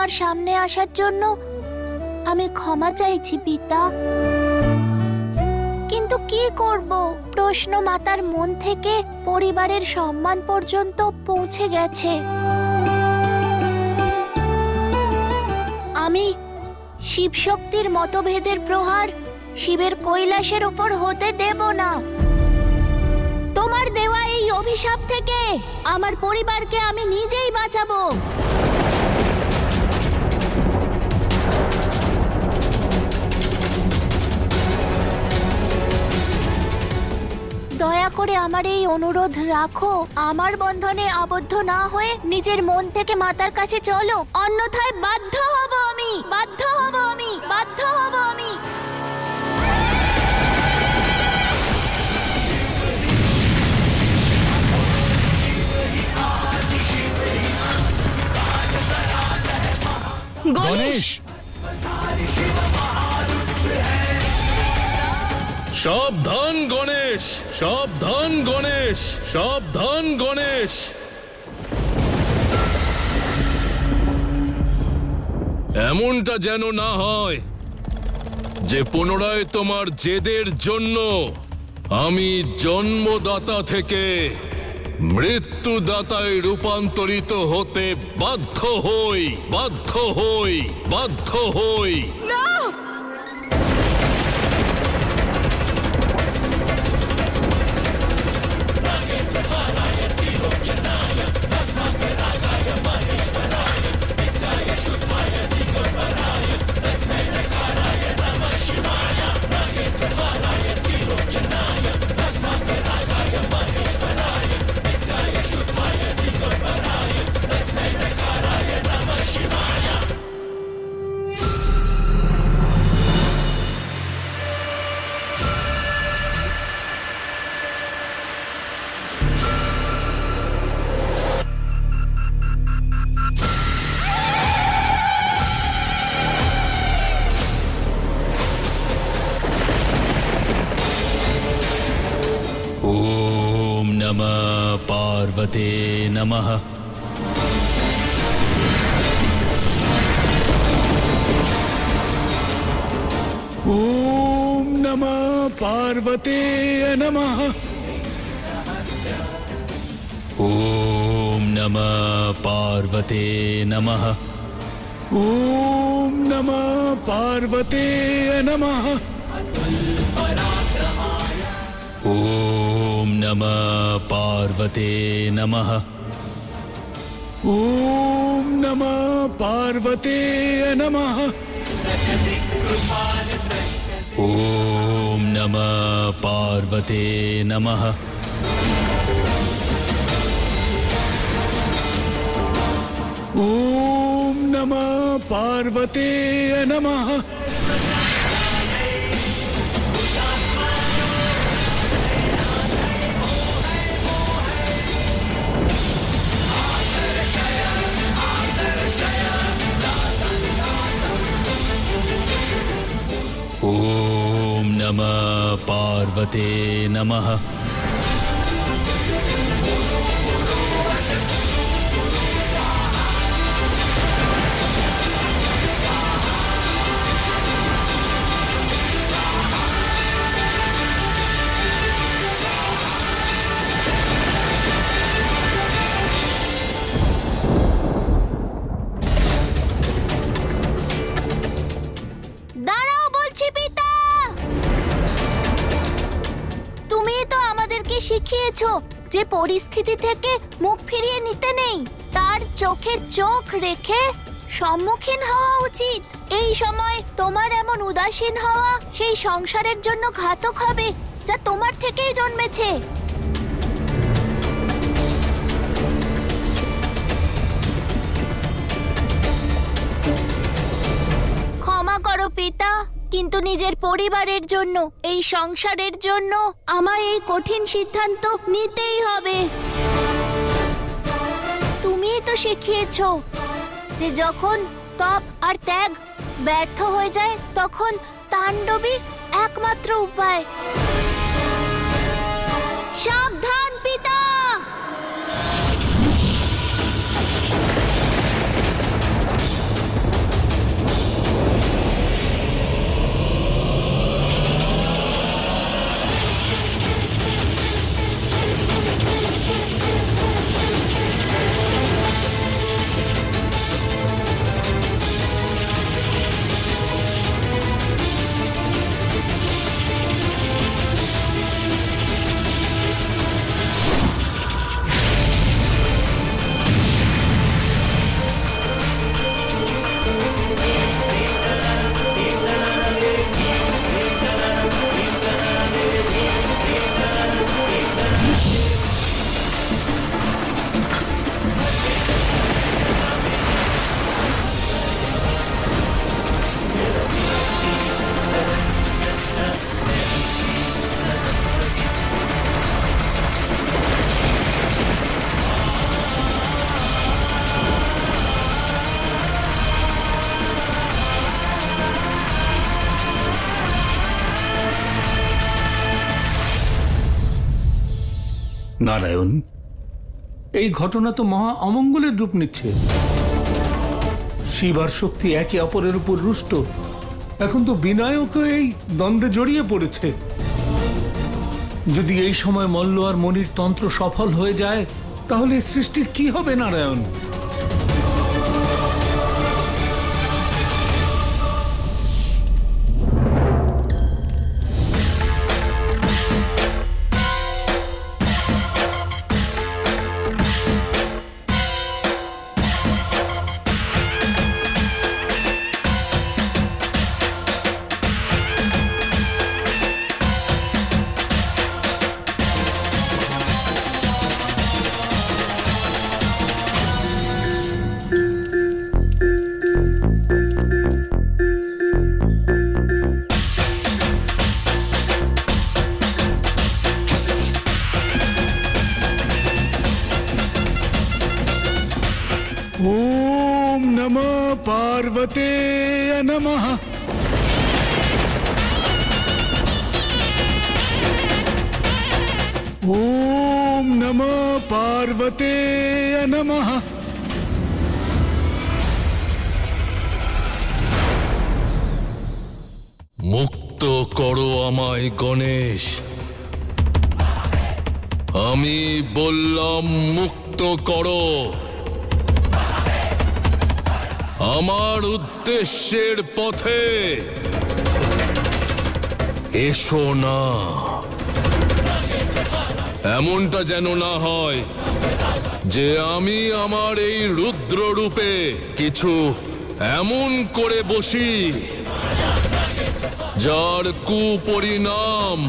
আমার সামনে আসার জন্য আমি ক্ষমা চাইছি পিতা। কিন্তু কি করব, প্রশ্ন মাতার মন থেকে পরিবারের সম্মান পর্যন্ত পৌঁছে গেছে। আমি শিবশক্তির মতভেদের প্রহার শিবের কৈলাসের উপর হতে দেব না। তোমার দেওয়া এই অভিশাপ থেকে আমার পরিবারকে আমি নিজেই বাঁচাবো। দয়া করে আমার এই অনুরোধ রাখো, আমার বন্ধনে আবদ্ধ না হয়ে নিজের মন থেকে মাতার কাছে চলো, অন্যথায় বাধ্য হব আমি, বাধ্য হব আমি, বাধ্য হব আমি। গণেশ! সাবধান গণেশ, সাবধান গণেশ, সাবধান গণেশ। এমনটা যেন না হয় যে পুনরায় তোমার জেদের জন্য আমি জন্মদাতা থেকে মৃত্যুদাতায় রূপান্তরিত হতে বাধ্য হই, বাধ্য হই, বাধ্য হই। ओम नमः पार्वते नमः। ओम नमः पार्वते नमः। ओम नमः पार्वते नमः। ओम नमः पार्वते नमः। ओम नमः पार्वते नमः। ओम नमः पार्वते नमः। ओम नमः पार्वते नमः। ओम नमः पार्वते नमः। ओम नमः पार्वते नमः। দাঁড়াও বলছি পিতা, তুমি তো আমাদেরকে শিখিয়েছো যে পরিস্থিতি থেকে মুখ ফিরিয়ে নিতে নেই, তার চোখে চোখ রেখে সম্মুখীন হওয়া উচিত। এই সময় তোমার এমন উদাসীন হওয়া সেই সংসারের জন্য ঘাতক হবে যা তোমার থেকেই জন্মেছে। ক্ষমা করো পিতা, কিন্তু নিজের পরিবারের জন্য, এই সংসারের জন্য আমায় এই কঠিন সিদ্ধান্ত নিতেই হবে। তুমিই তো শিখিয়েছো যে যখন তপ আর ত্যাগ ব্যর্থ হয়ে যায় তখন তাণ্ডবই একমাত্র উপায়। সাবধান পিতা! নারায়ণ, এই ঘটনা তো মহা অমঙ্গলের রূপ নিচ্ছে। শিব আর শক্তি একে অপরের উপর রুষ্ট। এখন তো বিনায়কও এই দ্বন্দ্বে জড়িয়ে পড়েছে। যদি এই সময় মল্ল আর মনির তন্ত্র সফল হয়ে যায়, তাহলে এই সৃষ্টির কি হবে নারায়ণ? ओम नमः पार्वते नमः। ओम नमः पार्वते नमः। মুক্ত করো আমায় গণেশ। আমি বললাম মুক্ত করো। আমার উদ্দেশ্যের পথে এসো না। এমনটা যেন না হয় যে আমি আমার এই রুদ্র রূপে কিছু এমন করে বসি যার কুপরিণাম